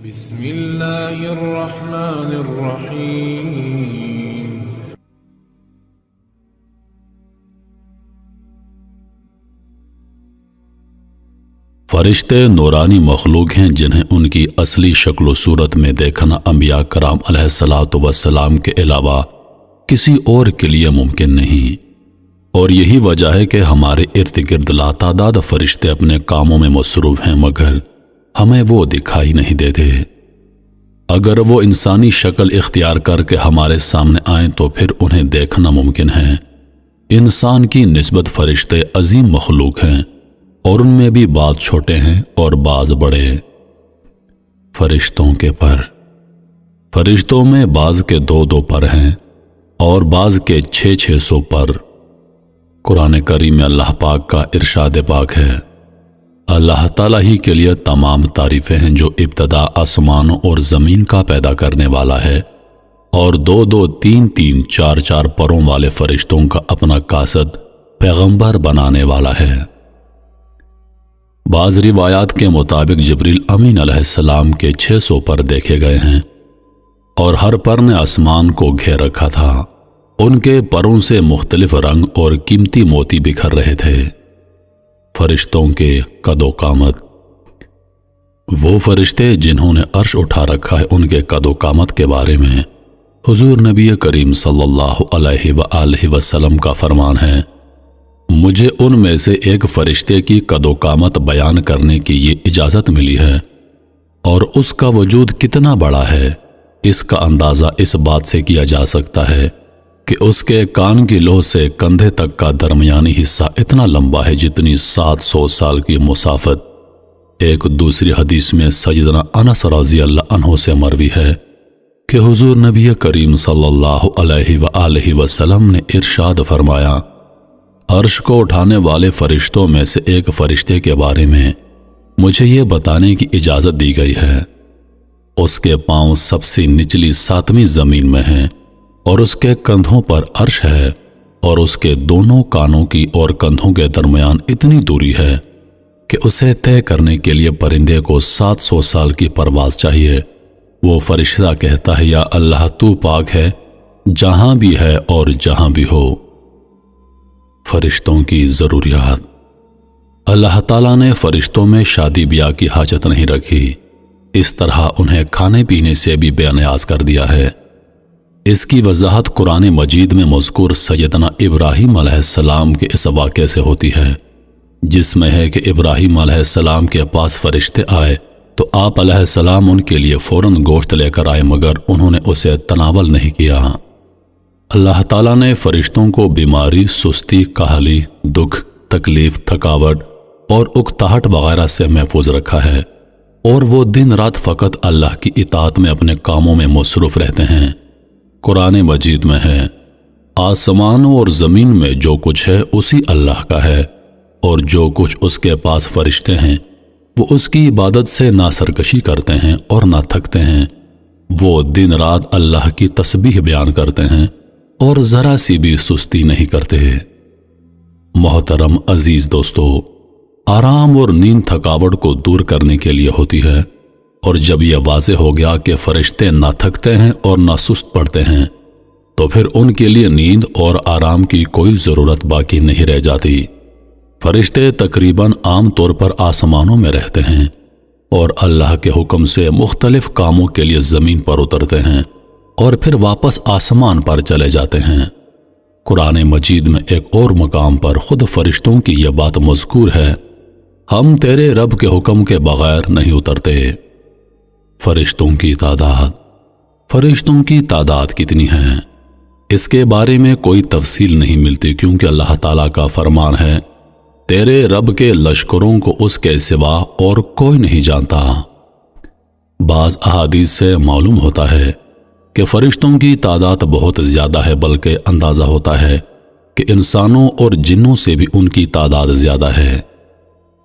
بسم اللہ الرحمن الرحیم۔ فرشتے نورانی مخلوق ہیں جنہیں ان کی اصلی شکل و صورت میں دیکھنا انبیاء کرام علیہ الصلاۃ والسلام کے علاوہ کسی اور کے لیے ممکن نہیں، اور یہی وجہ ہے کہ ہمارے ارد گرد لاتعداد فرشتے اپنے کاموں میں مصروف ہیں مگر ہمیں وہ دکھائی نہیں دیتے۔ اگر وہ انسانی شکل اختیار کر کے ہمارے سامنے آئیں تو پھر انہیں دیکھنا ممکن ہے۔ انسان کی نسبت فرشتے عظیم مخلوق ہیں اور ان میں بھی بعض چھوٹے ہیں اور بعض بڑے۔ فرشتوں کے پر، فرشتوں میں بعض کے 2 پر ہیں اور بعض کے 600 پر۔ قرآن کریم میں اللہ پاک کا ارشاد پاک ہے، اللہ تعالیٰ ہی کے لیے تمام تعریفیں ہیں جو ابتدا آسمانوں اور زمین کا پیدا کرنے والا ہے اور 2 3 4 پروں والے فرشتوں کا اپنا قاصد پیغمبر بنانے والا ہے۔ بعض روایات کے مطابق جبریل امین علیہ السلام کے 600 پر دیکھے گئے ہیں اور ہر پر نے آسمان کو گھیر رکھا تھا۔ ان کے پروں سے مختلف رنگ اور قیمتی موتی بکھر رہے تھے۔ فرشتوں کے قد و قامت، وہ فرشتے جنہوں نے عرش اٹھا رکھا ہے ان کے قد و قامت کے بارے میں حضور نبی کریم صلی اللہ علیہ وآلہ وسلم کا فرمان ہے، مجھے ان میں سے ایک فرشتے کی قد و قامت بیان کرنے کی یہ اجازت ملی ہے، اور اس کا وجود کتنا بڑا ہے اس کا اندازہ اس بات سے کیا جا سکتا ہے کہ اس کے کان کی لو سے کندھے تک کا درمیانی حصہ اتنا لمبا ہے جتنی 700 سال کی مسافت۔ ایک دوسری حدیث میں سیدنا انس رضی اللہ عنہ سے مروی ہے کہ حضور نبی کریم صلی اللہ علیہ وآلہ وسلم نے ارشاد فرمایا، عرش کو اٹھانے والے فرشتوں میں سے ایک فرشتے کے بارے میں مجھے یہ بتانے کی اجازت دی گئی ہے، اس کے پاؤں سب سے نچلی 7ویں زمین میں ہیں اور اس کے کندھوں پر عرش ہے، اور اس کے دونوں کانوں کی اور کندھوں کے درمیان اتنی دوری ہے کہ اسے طے کرنے کے لیے پرندے کو 700 سال کی پرواز چاہیے۔ وہ فرشتہ کہتا ہے، یا اللہ تو پاک ہے جہاں بھی ہے اور جہاں بھی ہو۔ فرشتوں کی ضروریات، اللہ تعالیٰ نے فرشتوں میں شادی بیاہ کی حاجت نہیں رکھی، اس طرح انہیں کھانے پینے سے بھی بے نیاز کر دیا ہے۔ اس کی وضاحت قرآن مجید میں مذکور سیدنا ابراہیم علیہ السلام کے اس واقعے سے ہوتی ہے، جس میں ہے کہ ابراہیم علیہ السلام کے پاس فرشتے آئے تو آپ علیہ السلام ان کے لیے فوراً گوشت لے کر آئے مگر انہوں نے اسے تناول نہیں کیا۔ اللہ تعالیٰ نے فرشتوں کو بیماری، سستی، کاہلی، دکھ، تکلیف، تھکاوٹ اور اکتاہٹ وغیرہ سے محفوظ رکھا ہے، اور وہ دن رات فقط اللہ کی اطاعت میں اپنے کاموں میں مصروف رہتے ہیں۔ قرآن مجید میں ہے، آسمانوں اور زمین میں جو کچھ ہے اسی اللہ کا ہے، اور جو کچھ اس کے پاس فرشتے ہیں وہ اس کی عبادت سے نہ سرکشی کرتے ہیں اور نہ تھکتے ہیں۔ وہ دن رات اللہ کی تسبیح بیان کرتے ہیں اور ذرا سی بھی سستی نہیں کرتے۔ محترم عزیز دوستو، آرام اور نیند تھکاوٹ کو دور کرنے کے لیے ہوتی ہے، اور جب یہ واضح ہو گیا کہ فرشتے نہ تھکتے ہیں اور نہ سست پڑتے ہیں تو پھر ان کے لیے نیند اور آرام کی کوئی ضرورت باقی نہیں رہ جاتی۔ فرشتے تقریباً عام طور پر آسمانوں میں رہتے ہیں اور اللہ کے حکم سے مختلف کاموں کے لیے زمین پر اترتے ہیں اور پھر واپس آسمان پر چلے جاتے ہیں۔ قرآن مجید میں ایک اور مقام پر خود فرشتوں کی یہ بات مذکور ہے، ہم تیرے رب کے حکم کے بغیر نہیں اترتے۔ فرشتوں کی تعداد، فرشتوں کی تعداد کتنی ہے اس کے بارے میں کوئی تفصیل نہیں ملتی، کیونکہ اللہ تعالیٰ کا فرمان ہے، تیرے رب کے لشکروں کو اس کے سوا اور کوئی نہیں جانتا۔ بعض احادیث سے معلوم ہوتا ہے کہ فرشتوں کی تعداد بہت زیادہ ہے، بلکہ اندازہ ہوتا ہے کہ انسانوں اور جنوں سے بھی ان کی تعداد زیادہ ہے۔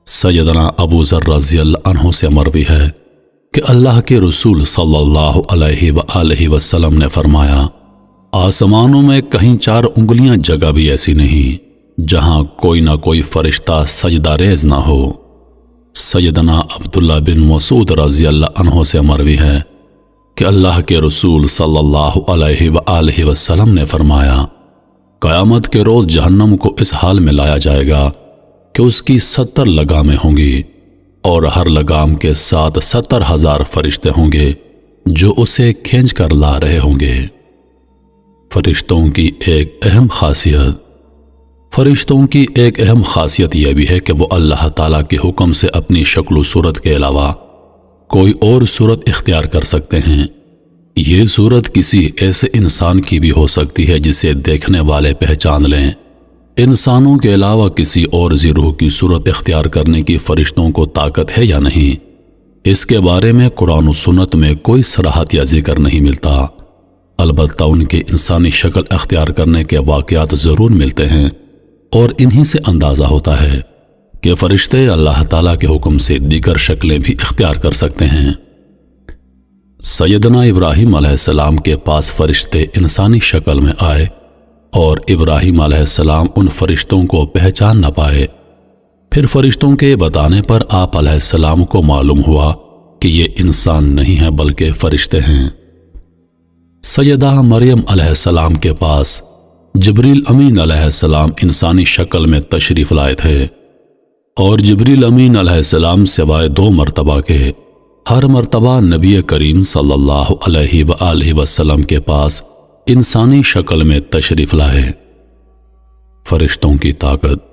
سیدنا ابو ذر رضی اللہ عنہ سے مروی ہے کہ اللہ کے رسول صلی اللہ علیہ وآلہ وسلم نے فرمایا، آسمانوں میں کہیں 4 انگلیاں جگہ بھی ایسی نہیں جہاں کوئی نہ کوئی فرشتہ سجدہ ریز نہ ہو۔ سیدنا عبداللہ بن مسعود رضی اللہ عنہ سے مروی ہے کہ اللہ کے رسول صلی اللہ علیہ وآلہ وسلم نے فرمایا، قیامت کے روز جہنم کو اس حال میں لایا جائے گا کہ اس کی 70 لگامیں ہوں گی، اور ہر لگام کے ساتھ 70,000 فرشتے ہوں گے جو اسے کھینچ کر لا رہے ہوں گے۔ فرشتوں کی ایک اہم خاصیت یہ بھی ہے کہ وہ اللہ تعالیٰ کے حکم سے اپنی شکل و صورت کے علاوہ کوئی اور صورت اختیار کر سکتے ہیں۔ یہ صورت کسی ایسے انسان کی بھی ہو سکتی ہے جسے دیکھنے والے پہچان لیں۔ انسانوں کے علاوہ کسی اور ذی روح کی صورت اختیار کرنے کی فرشتوں کو طاقت ہے یا نہیں، اس کے بارے میں قرآن و سنت میں کوئی صراحت یا ذکر نہیں ملتا۔ البتہ ان کے انسانی شکل اختیار کرنے کے واقعات ضرور ملتے ہیں، اور انہی سے اندازہ ہوتا ہے کہ فرشتے اللہ تعالیٰ کے حکم سے دیگر شکلیں بھی اختیار کر سکتے ہیں۔ سیدنا ابراہیم علیہ السلام کے پاس فرشتے انسانی شکل میں آئے، اور ابراہیم علیہ السلام ان فرشتوں کو پہچان نہ پائے۔ پھر فرشتوں کے بتانے پر آپ علیہ السلام کو معلوم ہوا کہ یہ انسان نہیں ہیں بلکہ فرشتے ہیں۔ سیدہ مریم علیہ السلام کے پاس جبریل امین علیہ السلام انسانی شکل میں تشریف لائے تھے، اور جبریل امین علیہ السلام سوائے 2 مرتبہ کے ہر مرتبہ نبی کریم صلی اللہ علیہ وآلہ وسلم کے پاس انسانی شکل میں تشریف لائے۔ فرشتوں کی طاقت۔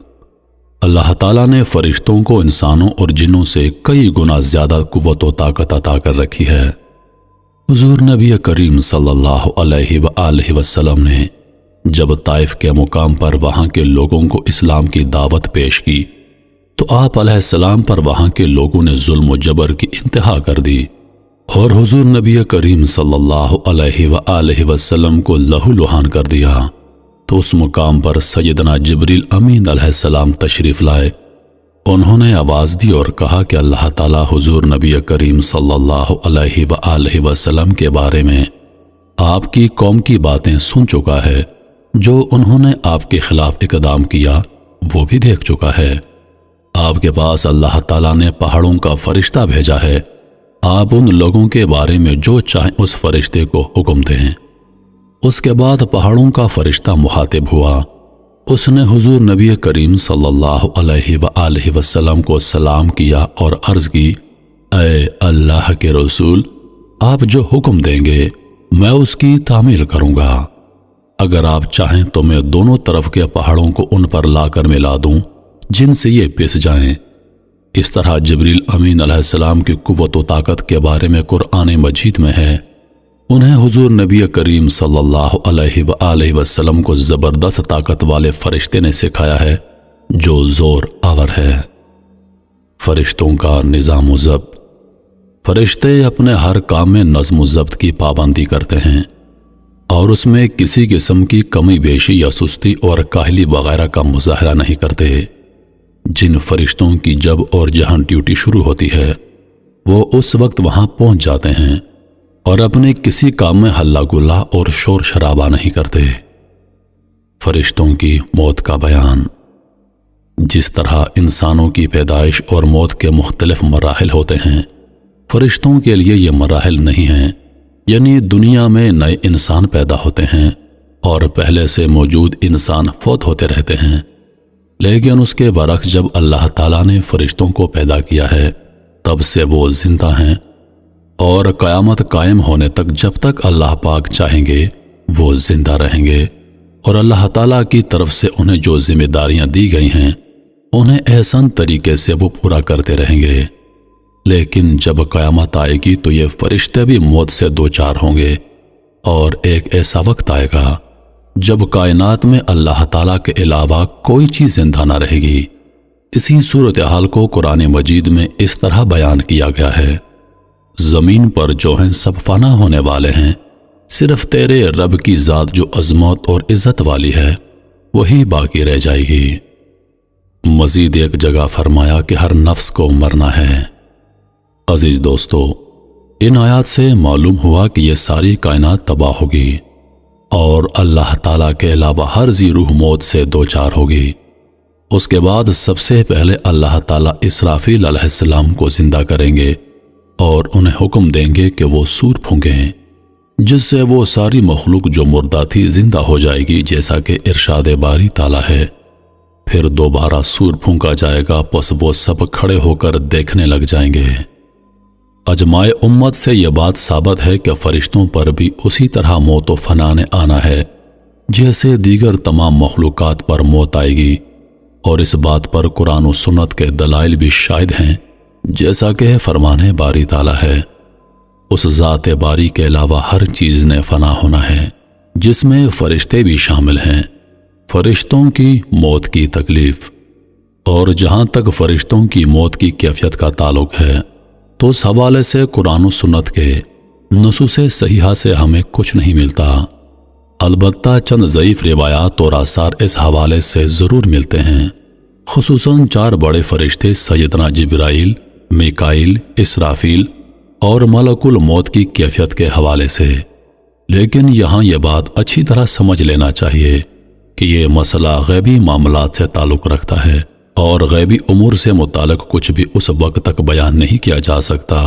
اللہ تعالیٰ نے فرشتوں کو انسانوں اور جنوں سے کئی گنا زیادہ قوت و طاقت عطا کر رکھی ہے۔ حضور نبی کریم صلی اللہ علیہ وآلہ وسلم نے جب طائف کے مقام پر وہاں کے لوگوں کو اسلام کی دعوت پیش کی تو آپ علیہ السلام پر وہاں کے لوگوں نے ظلم و جبر کی انتہا کر دی، اور حضور نبی کریم صلی اللہ علیہ وآلہ وسلم کو لہو لہان کر دیا۔ تو اس مقام پر سیدنا جبریل امین علیہ السلام تشریف لائے۔ انہوں نے آواز دی اور کہا کہ اللہ تعالیٰ حضور نبی کریم صلی اللہ علیہ وآلہ وسلم کے بارے میں آپ کی قوم کی باتیں سن چکا ہے، جو انہوں نے آپ کے خلاف اقدام کیا وہ بھی دیکھ چکا ہے۔ آپ کے پاس اللہ تعالیٰ نے پہاڑوں کا فرشتہ بھیجا ہے، آپ ان لوگوں کے بارے میں جو چاہیں اس فرشتے کو حکم دیں۔ اس کے بعد پہاڑوں کا فرشتہ مخاطب ہوا۔ اس نے حضور نبی کریم صلی اللہ علیہ وآلہ وسلم کو سلام کیا اور عرض کی، اے اللہ کے رسول، آپ جو حکم دیں گے میں اس کی تعمیل کروں گا۔ اگر آپ چاہیں تو میں دونوں طرف کے پہاڑوں کو ان پر لا کر ملا دوں جن سے یہ پس جائیں۔ اس طرح جبریل امین علیہ السلام کی قوت و طاقت کے بارے میں قرآن مجید میں ہے۔ انہیں حضور نبی کریم صلی اللہ علیہ وآلہ وسلم کو زبردست طاقت والے فرشتے نے سکھایا ہے جو زور آور ہے۔ فرشتوں کا نظام و ضبط۔ فرشتے اپنے ہر کام میں نظم و ضبط کی پابندی کرتے ہیں، اور اس میں کسی قسم کی کمی بیشی یا سستی اور کاہلی وغیرہ کا مظاہرہ نہیں کرتے۔ جن فرشتوں کی جب اور جہاں ڈیوٹی شروع ہوتی ہے وہ اس وقت وہاں پہنچ جاتے ہیں اور اپنے کسی کام میں ہلہ گلا اور شور شرابہ نہیں کرتے۔ فرشتوں کی موت کا بیان۔ جس طرح انسانوں کی پیدائش اور موت کے مختلف مراحل ہوتے ہیں، فرشتوں کے لیے یہ مراحل نہیں ہیں، یعنی دنیا میں نئے انسان پیدا ہوتے ہیں اور پہلے سے موجود انسان فوت ہوتے رہتے ہیں، لیکن اس کے برعکس جب اللہ تعالیٰ نے فرشتوں کو پیدا کیا ہے تب سے وہ زندہ ہیں، اور قیامت قائم ہونے تک جب تک اللہ پاک چاہیں گے وہ زندہ رہیں گے، اور اللہ تعالیٰ کی طرف سے انہیں جو ذمہ داریاں دی گئی ہیں انہیں احسن طریقے سے وہ پورا کرتے رہیں گے۔ لیکن جب قیامت آئے گی تو یہ فرشتے بھی موت سے دوچار ہوں گے، اور ایک ایسا وقت آئے گا جب کائنات میں اللہ تعالیٰ کے علاوہ کوئی چیز زندہ نہ رہے گی۔ اسی صورتحال کو قرآن مجید میں اس طرح بیان کیا گیا ہے، زمین پر جو ہیں سب فنا ہونے والے ہیں، صرف تیرے رب کی ذات جو عظمت اور عزت والی ہے وہی باقی رہ جائے گی۔ مزید ایک جگہ فرمایا کہ ہر نفس کو مرنا ہے۔ عزیز دوستو، ان آیات سے معلوم ہوا کہ یہ ساری کائنات تباہ ہوگی اور اللہ تعالیٰ کے علاوہ ہر ذی روح موت سے دوچار ہوگی۔ اس کے بعد سب سے پہلے اللہ تعالیٰ اسرافیل علیہ السلام کو زندہ کریں گے اور انہیں حکم دیں گے کہ وہ سور پھونکیں، جس سے وہ ساری مخلوق جو مردہ تھی زندہ ہو جائے گی، جیسا کہ ارشاد باری تعالیٰ ہے۔ پھر دوبارہ سور پھونکا جائے گا، پس وہ سب کھڑے ہو کر دیکھنے لگ جائیں گے۔ اجماع امت سے یہ بات ثابت ہے کہ فرشتوں پر بھی اسی طرح موت و فنا نے آنا ہے جیسے دیگر تمام مخلوقات پر موت آئے گی، اور اس بات پر قرآن و سنت کے دلائل بھی شاہد ہیں، جیسا کہ فرمان باری تعالیٰ ہے۔ اس ذات باری کے علاوہ ہر چیز نے فنا ہونا ہے، جس میں فرشتے بھی شامل ہیں۔ فرشتوں کی موت کی تکلیف، اور جہاں تک فرشتوں کی موت کی کیفیت کا تعلق ہے تو اس حوالے سے قرآن و سنت کے نصوص صحیحہ سے ہمیں کچھ نہیں ملتا، البتہ چند ضعیف روایات اور آثار اس حوالے سے ضرور ملتے ہیں، خصوصاً 4 بڑے فرشتے سیدنا جبرائیل، میکائیل، اسرافیل اور ملک الموت کی کیفیت کے حوالے سے۔ لیکن یہاں یہ بات اچھی طرح سمجھ لینا چاہیے کہ یہ مسئلہ غیبی معاملات سے تعلق رکھتا ہے، اور غیبی امور سے متعلق کچھ بھی اس وقت تک بیان نہیں کیا جا سکتا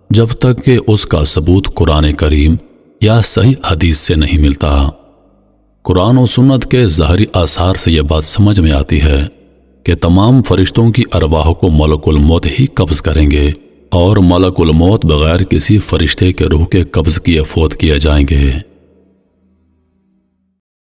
جب تک کہ اس کا ثبوت قرآن کریم یا صحیح حدیث سے نہیں ملتا۔ قرآن و سنت کے ظاہری آثار سے یہ بات سمجھ میں آتی ہے کہ تمام فرشتوں کی ارواح کو ملک الموت ہی قبض کریں گے، اور ملک الموت بغیر کسی فرشتے کے روح کے قبض کیے فوت کیے جائیں گے۔